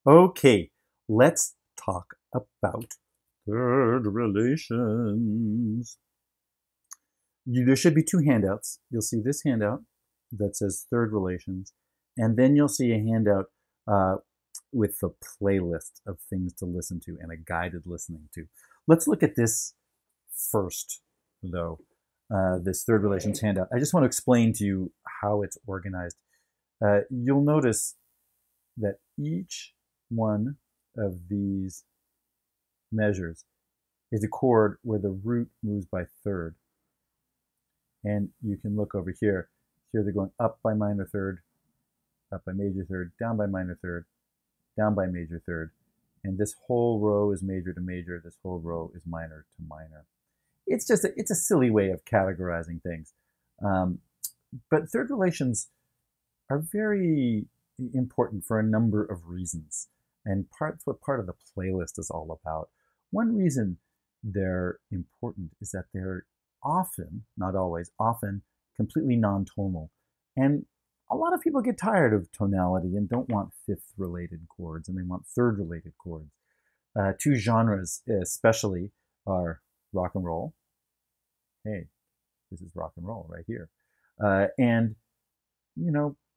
Okay, let's talk about third relations. There should be two handouts. You'll see this handout that says third relations, and then you'll see a handout uh, with the playlist of things to listen to and a guided listening to. Let's look at this first, though, this third relations handout. I just want to explain to you how it's organized. You'll notice that each one of these measures is a chord where the root moves by third. And you can look over here. Here they're going up by minor third, up by major third, down by minor third, down by major third. And this whole row is major to major. This whole row is minor to minor. It's just it's a silly way of categorizing things. But third relations are very important for a number of reasons. And that's what part of the playlist is all about. One reason they're important is that they're often, not always, often completely non-tonal. And a lot of people get tired of tonality and don't want fifth related chords, and they want third related chords. Two genres especially are rock and roll. Hey, this is rock and roll right here. And,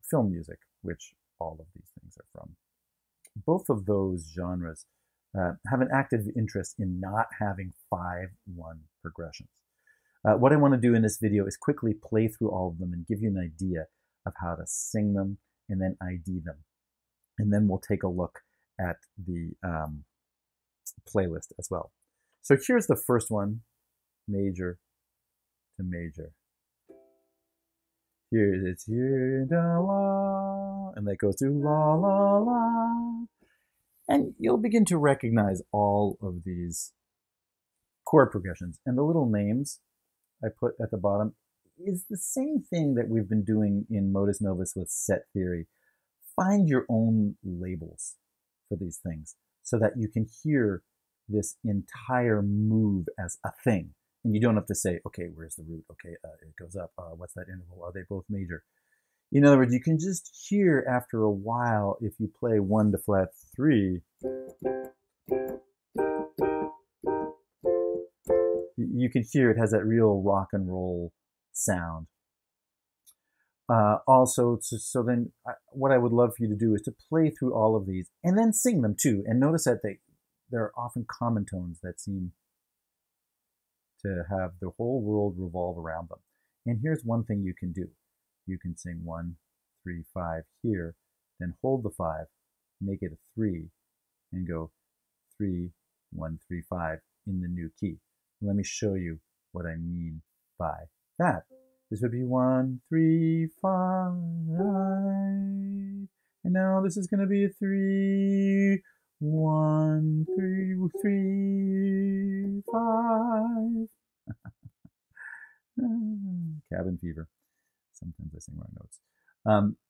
film music, which all of these things are from. Both of those genres have an active interest in not having 5-1 progressions. What I want to do in this video is quickly play through all of them and give you an idea of how to sing them and then ID them. And then we'll take a look at the playlist as well. So here's the first one, major to major. Here it's here, da, la, and that goes to la, la, la. And you'll begin to recognize all of these chord progressions. And the little names I put at the bottom is the same thing that we've been doing in Modus Novus with set theory. Find your own labels for these things so that you can hear this entire move as a thing. And you don't have to say, okay, where's the root? Okay, it goes up. What's that interval? Are they both major? In other words, you can just hear after a while if you play 1 to flat 3, you can hear it has that real rock and roll sound. Also, so then what I would love for you to do is to play through all of these and then sing them too. And notice that there are often common tones that seem to have the whole world revolve around them. And here's one thing you can do. You can sing 1, 3, 5 here, then hold the 5, make it a 3, and go 3, 1, 3, 5 in the new key. Let me show you what I mean by that. This would be 1, 3, 5, and now this is going to be a 3, 1, 3, 3, 5. Cabin fever. Sometimes I sing wrong notes.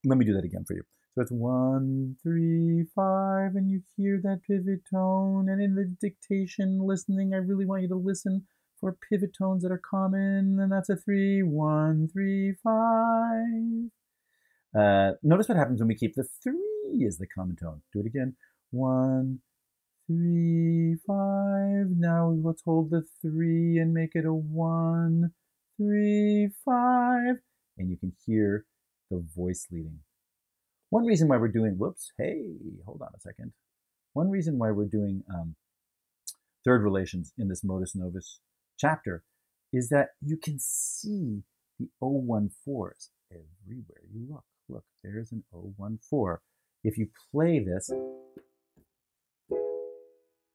Let me do that again for you. So it's 1, 3, 5, and you hear that pivot tone. And in the dictation listening, I really want you to listen for pivot tones that are common. And that's a 3, 1, 3, 5. Notice what happens when we keep the 3 as the common tone. Do it again. 1, 3, 5. Now let's hold the 3 and make it a 1, 3, 5. And you can hear the voice leading. One reason why we're doing, hold on a second. One reason why we're doing third relations in this Modus Novus chapter is that you can see the 014s everywhere you look. Look, there's an 014. If you play this,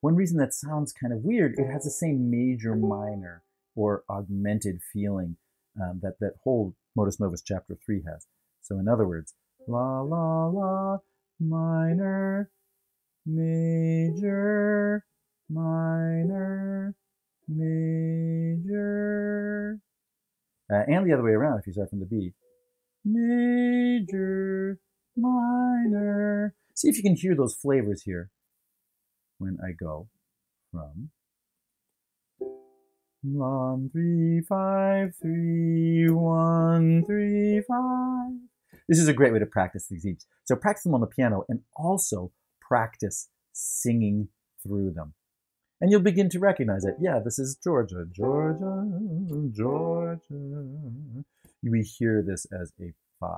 one reason that sounds kind of weird, it has the same major minor or augmented feeling that whole Modus Novus chapter 3 has. So in other words, la, la, la, minor, major, minor, major. And the other way around if you start from the B. Major, minor. See if you can hear those flavors here when I go from 1, 3, 5, 3, 1, 3, 5. This is a great way to practice these each. So practice them on the piano and also practice singing through them. And you'll begin to recognize it. Yeah, this is Georgia, Georgia, Georgia. We hear this as a 5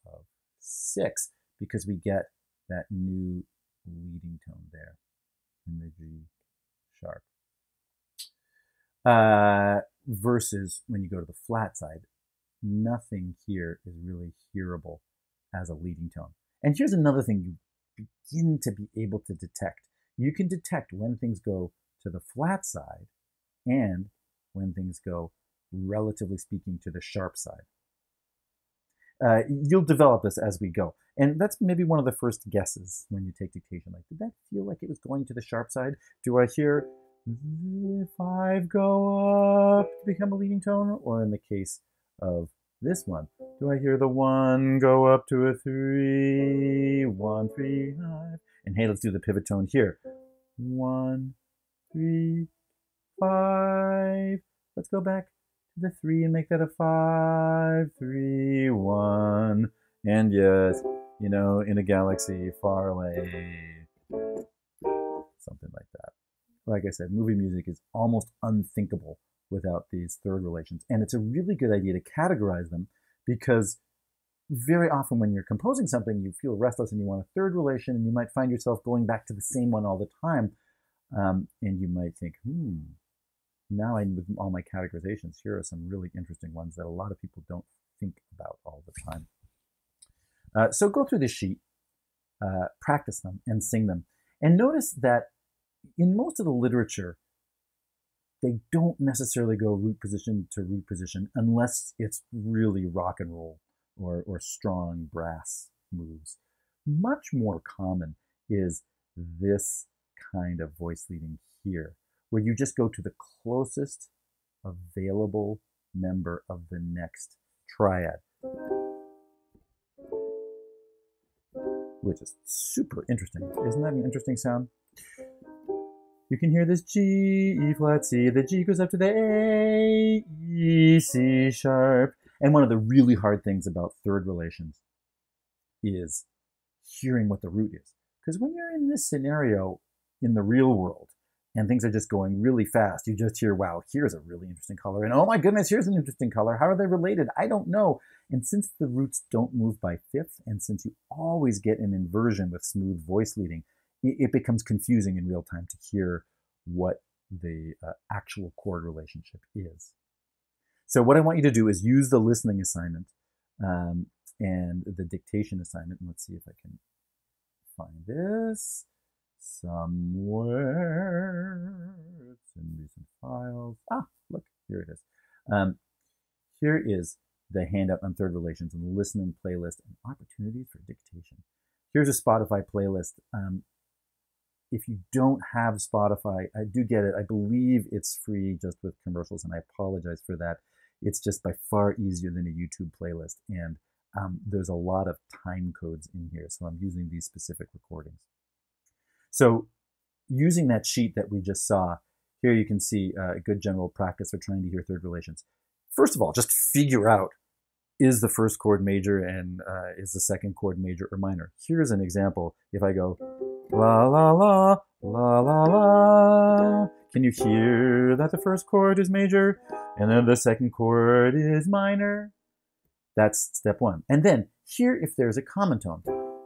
of 6 because we get that new leading tone there in the G sharp. Versus when you go to the flat side, nothing here is really hearable as a leading tone. And here's another thing you begin to be able to detect. You can detect when things go to the flat side and when things go, relatively speaking, to the sharp side. You'll develop this as we go. And that's maybe one of the first guesses when you take dictation. Like, did that feel like it was going to the sharp side? Do I hear the 5 go up to become a leading tone? Or in the case of this one, do I hear the 1 go up to a 3, 1, 3, 5? And hey, let's do the pivot tone here. 1, 3, 5. Let's go back to the 3 and make that a 5, 3, 1. And yes, you know, in a galaxy far away, something like that. Like I said, movie music is almost unthinkable without these third relations. And it's a really good idea to categorize them because very often when you're composing something, you feel restless and you want a third relation, and you might find yourself going back to the same one all the time. And you might think, now with all my categorizations, here are some really interesting ones that a lot of people don't think about all the time. So go through this sheet, practice them, and sing them. And notice that in most of the literature, they don't necessarily go root position to root position unless it's really rock and roll or strong brass moves. Much more common is this kind of voice leading here, where you just go to the closest available member of the next triad, which is super interesting. Isn't that an interesting sound? You can hear this G, E flat, C. The G goes up to the A, E, C sharp. And one of the really hard things about third relations is hearing what the root is. Because when you're in this scenario in the real world and things are just going really fast, you just hear, wow, here's a really interesting color. And oh my goodness, here's an interesting color. How are they related? I don't know. And since the roots don't move by fifth, and since you always get an inversion with smooth voice leading, it becomes confusing in real time to hear what the actual chord relationship is. So what I want you to do is use the listening assignment and the dictation assignment. And let's see if I can find this somewhere. It's in recent files. Ah, look, here it is. Here is the handout on third relations and listening playlist and opportunities for dictation. Here's a Spotify playlist. If you don't have Spotify, I do get it. I believe it's free just with commercials, and I apologize for that. It's just by far easier than a YouTube playlist, and there's a lot of time codes in here, so I'm using these specific recordings. So using that sheet that we just saw, here you can see a good general practice for trying to hear third relations. First of all, just figure out, is the first chord major and is the second chord major or minor? Here's an example. If I go la la la la la la, can you hear that the first chord is major and then the second chord is minor? That's step one. And then here, if there's a common tone,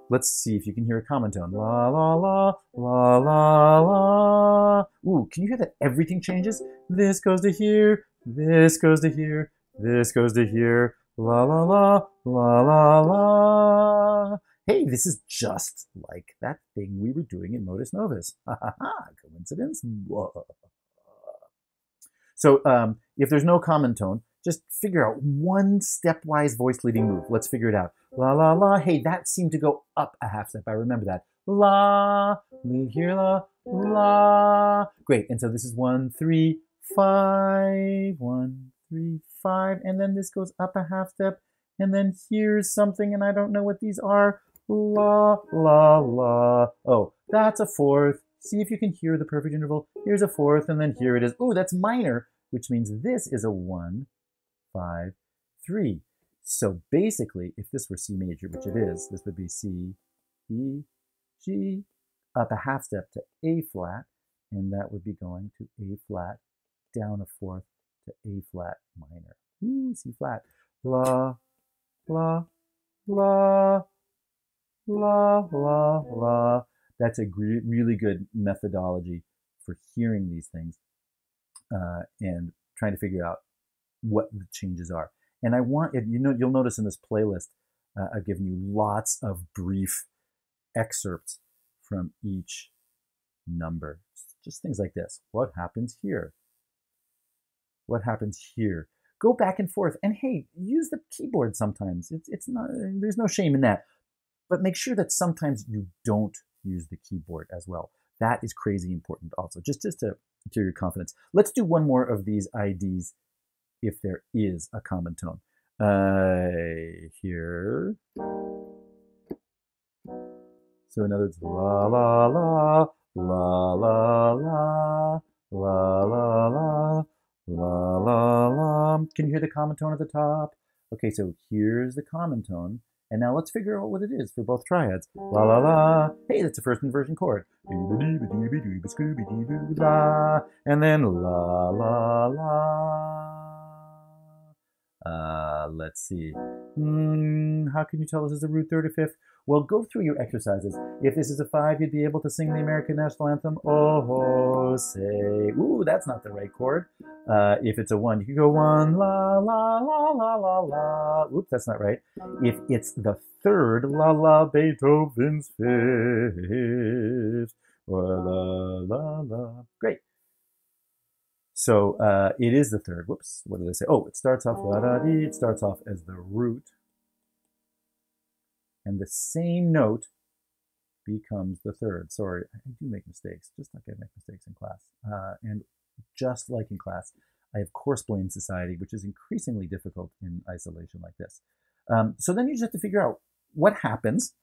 let's see if you can hear a common tone. La la la la la la. Ooh, can you hear that everything changes? This goes to here, this goes to here, this goes to here. La la la la la la. Hey, this is just like that thing we were doing in Modus Novus. Ha ha ha, coincidence? Whoa. So if there's no common tone, just figure out one stepwise voice leading move. Let's figure it out. La la la. Hey, that seemed to go up a half step. I remember that. La, lead here, la, la. Great. And so this is 1, 3, 5. 1, 3, 5. And then this goes up a half step. And then here's something, and I don't know what these are. La, la, la. Oh, that's a fourth. See if you can hear the perfect interval. Here's a fourth, and then here it is. Oh, that's minor, which means this is a 1, 5, 3. So basically, if this were C major, which it is, this would be C, E, G, up a half step to A flat, and that would be going to A flat, down a fourth to A flat minor. Ooh, C flat. La, la, la, la, la, la. That's a really good methodology for hearing these things and trying to figure out what the changes are. And I want, you'll notice in this playlist, I've given you lots of brief excerpts from each number. Just things like this. What happens here? What happens here? Go back and forth. And hey, use the keyboard sometimes. It's not, there's no shame in that. But make sure that sometimes you don't use the keyboard as well. That is crazy important also, just to hear your confidence. Let's do one more of these IDs if there is a common tone. Here. So in other words, la la la, la la la, la la la, la la la. Can you hear the common tone at the top? Okay, so here's the common tone. And now let's figure out what it is for both triads. La la la. Hey, that's a first inversion chord. And then la la la. Let's see. How can you tell this is a root third or fifth? Well, go through your exercises. If this is a 5, you'd be able to sing the American National Anthem. Oh, say. Ooh, that's not the right chord. If it's a 1, you can go 1, la, la, la, la, la, la. Oops, that's not right. If it's the third, la, la, Beethoven's fifth. Or la, la, la. Great. So it is the third. Whoops, what did I say? Oh, it starts off la-da-dee. It starts off as the root. And the same note becomes the third. Sorry, I do make mistakes, just like I make mistakes in class. And just like in class, I have course blame society, which is increasingly difficult in isolation like this. So then you just have to figure out what happens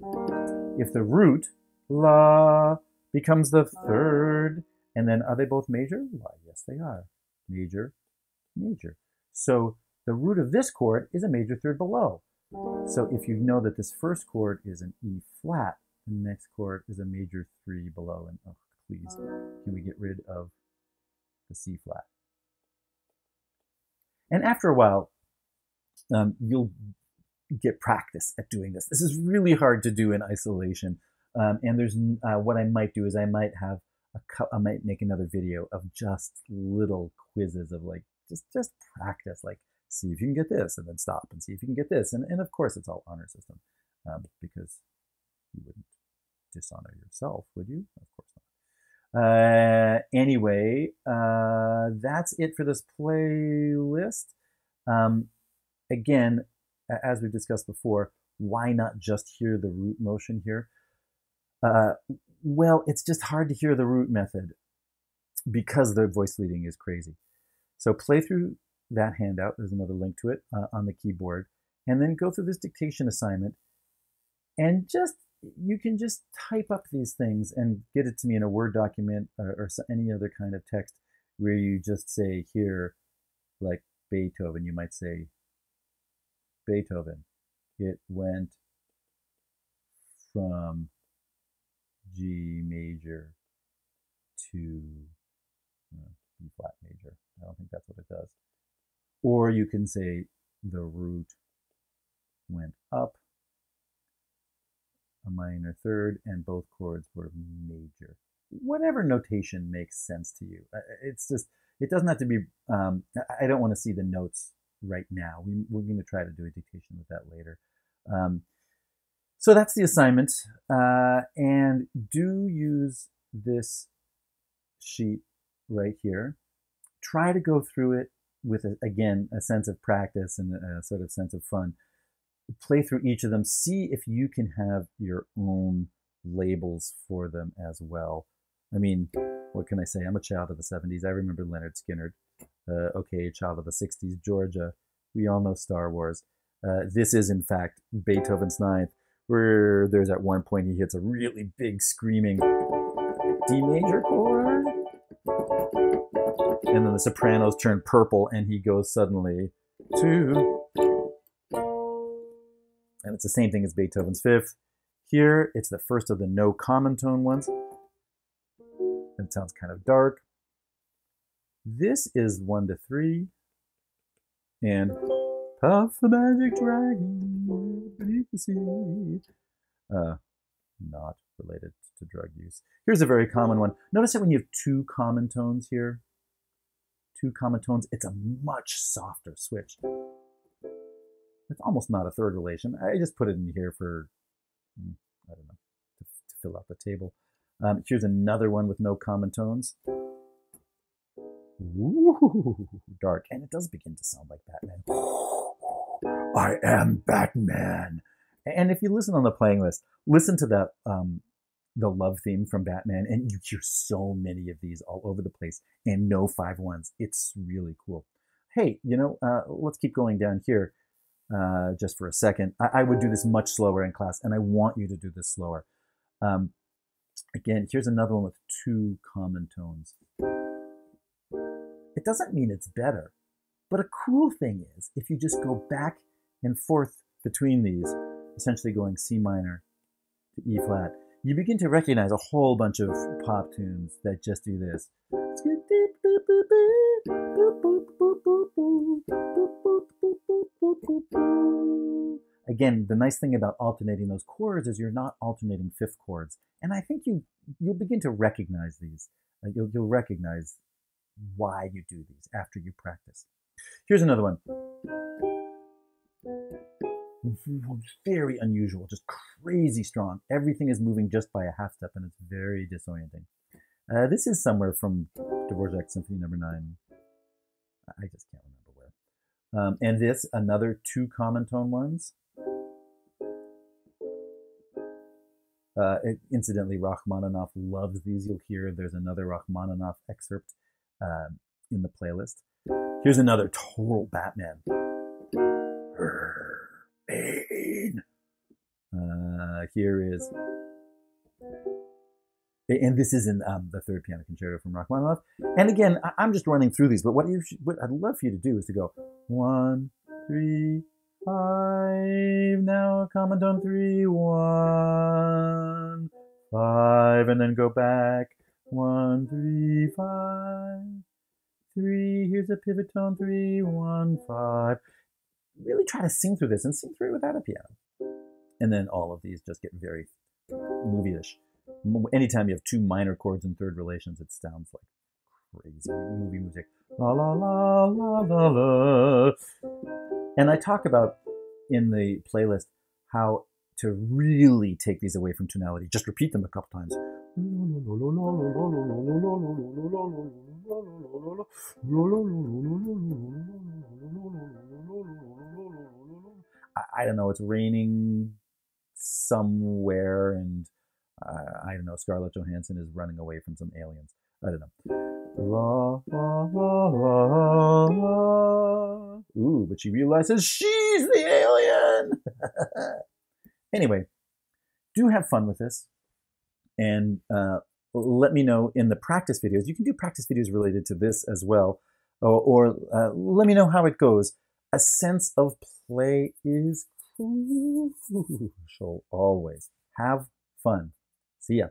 if the root, la, becomes the third. And then are they both major? Why, yes, they are. Major, major. So the root of this chord is a major third below. So if you know that this first chord is an E flat, the next chord is a major 3 below. And oh, please, can we get rid of the C flat? And after a while, you'll get practice at doing this. This is really hard to do in isolation. And there's what I might do is I might make another video of just little quizzes of like just practice, like see if you can get this and then stop and see if you can get this. And of course it's all honor system because you wouldn't dishonor yourself, would you? Of course not. Anyway, that's it for this playlist. Again, as we've discussed before, why not just hear the root motion here? Well, it's just hard to hear the root method because the voice leading is crazy. So play through that handout. There's another link to it on the keyboard. And then go through this dictation assignment. And you can just type up these things and get it to me in a Word document or any other kind of text where you just say here, like Beethoven, you might say, Beethoven, it went from G major to B flat major. I don't think that's what it does. Or you can say the root went up a minor third and both chords were major. Whatever notation makes sense to you. It's just, it doesn't have to be, I don't want to see the notes right now. We're going to try to do a dictation with that later. So that's the assignment, and do use this sheet right here. Try to go through it with, again, a sense of practice and a sort of sense of fun. Play through each of them. See if you can have your own labels for them as well. I mean, what can I say? I'm a child of the 70s. I remember Leonard Skinner. Okay, a child of the 60s, Georgia. We all know Star Wars. This is, in fact, Beethoven's Ninth, where there's at one point he hits a really big screaming D major chord. And then the sopranos turn purple and he goes suddenly to... And it's the same thing as Beethoven's Fifth. Here, it's the first of the no common tone ones. It sounds kind of dark. This is 1 to 3. And puff the magic dragon beneath the sea. Not related to drug use. Here's a very common one. Notice that when you have 2 common tones here, 2 common tones, it's a much softer switch. It's almost not a third relation. I just put it in here for, I don't know, to fill out the table. Here's another one with no common tones. Ooh, dark. And it does begin to sound like Batman. I am Batman. And if you listen on the playing list, listen to that, the love theme from Batman, and you hear so many of these all over the place and no 5/1s. It's really cool. Hey, you know, let's keep going down here just for a second. I would do this much slower in class, and I want you to do this slower. Again, here's another one with 2 common tones. It doesn't mean it's better, but a cool thing is if you just go back and forth between these, essentially going C minor to E flat, you begin to recognize a whole bunch of pop tunes that just do this. Again, the nice thing about alternating those chords is you're not alternating 5th chords. And I think you'll begin to recognize these. You'll recognize why you do these after you practice. Here's another one. Very unusual, just crazy strong. Everything is moving just by a half step, and it's very disorienting. This is somewhere from Dvorak Symphony No. 9. I just can't remember where. And this, another 2 common tone ones. Incidentally, Rachmaninoff loves these. You'll hear there's another Rachmaninoff excerpt in the playlist. Here's another total Batman. Bane. Here is, and this is in the 3rd Piano Concerto from Rachmaninoff. And again, I'm just running through these, but what I'd love for you to do is to go 1, 3, 5. Now a common tone 3, 1, 5, and then go back 1, 3, 5, 3. Here's a pivot tone 3, 1, 5. Really try to sing through this and sing through it without a piano. And then all of these just get very movie-ish. Anytime you have 2 minor chords in third relations, it sounds like crazy movie music. La la la la la la. And I talk about in the playlist how to really take these away from tonality. Just repeat them a couple times. I don't know, it's raining somewhere, and I don't know, Scarlett Johansson is running away from some aliens. I don't know. La, la, la, la, la. Ooh, but she realizes she's the alien! Anyway, do have fun with this, and let me know in the practice videos. You can do practice videos related to this as well, or let me know how it goes. A sense of play is crucial always. Have fun. See ya.